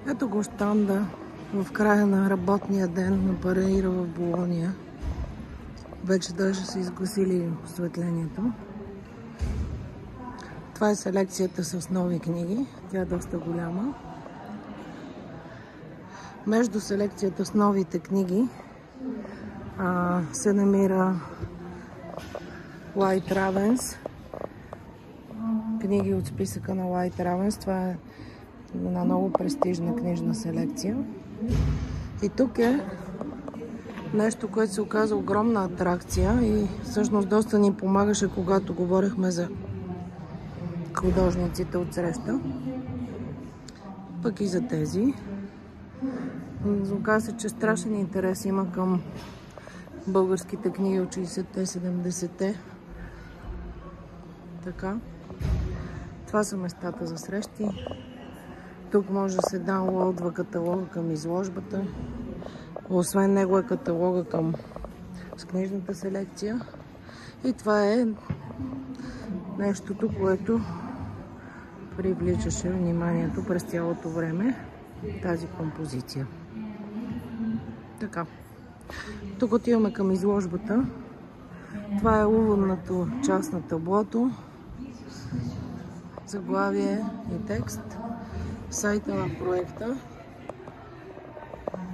Ето го щанда в края на работния ден на параира в Болония. Вече даже са изгасили осветлението. Това е селекцията с нови книги. Тя е доста голяма. Между селекцията с новите книги се намира White Ravens. Книги от списъка на White Ravens. Това е една много престижна книжна селекция. И тук е нещо, което се оказа огромна атракция и всъщност доста ни помагаше, когато говорихме за художниците от среща. Пък и за тези. Оказа се, че страшен интерес има към българските книги от 60-те, 70-те. Така. Това са местата за срещи. Тук може да се даунлоудва каталога към изложбата. Освен него е каталога с книжната селекция. И това е нещото, което привличаше вниманието през цялото време. Тази композиция. Така. Тук отиваме към изложбата. Това е уводната част на таблото. Заглавие и текст. Сайта на проекта.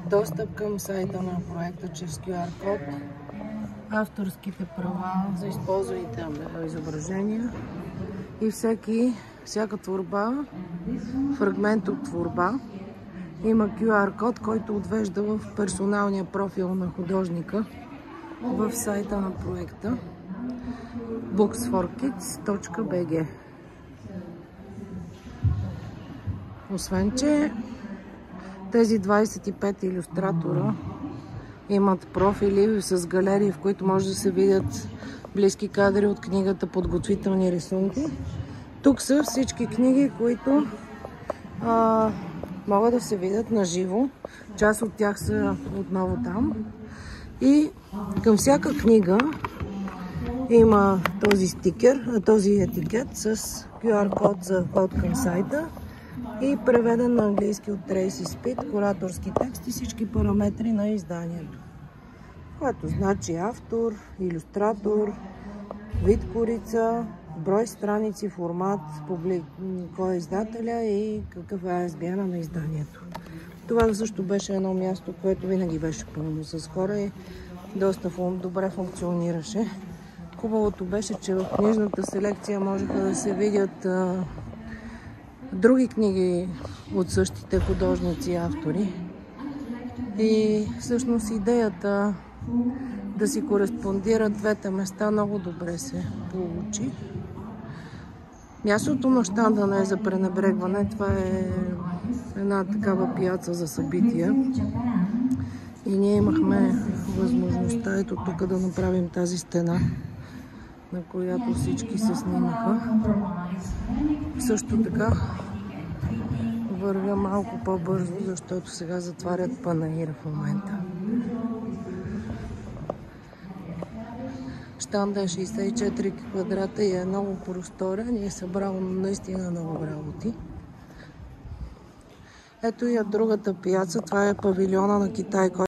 Достъп към сайта на проекта чрез QR код. Авторските права за използваните изображения. И всяка творба, фрагмент от творба, има QR код, който отвежда в персоналния профил на художника в сайта на проекта booksforkids.bg. Освен, че тези 25 илюстратора имат профили с галерии, в които може да се видят близки кадри от книгата, подготвителни рисунки. Тук са всички книги, които могат да се видят на живо. Част от тях са отново там. И към всяка книга има този стикер, този етикет с QR код за вход към сайта и преведен на английски от Трейси Спит, кураторски текст и всички параметри на изданието. Което значи автор, илюстратор, вид корица, брой страници, формат, кой е издателя и какъв е ISBN на изданието. Това също беше едно място, което винаги беше пълно с хора и доста добре функционираше. Хубавото беше, че в книжната селекция можеха да се видят други книги от същите художници и автори. И всъщност идеята да си кореспондират двете места много добре се получи. Мястото на щанда не е за пренебрегване. Това е една такава пияца за събития. И ние имахме възможността ето тук да направим тази стена, на която всички се снимаха. Също така вървя малко по-бързо, защото сега затварят панаира в момента. Щанда е 64 квадрата и е много просторен и е събрал наистина много работи. Ето и от другата пияца, това е павилиона на Китай,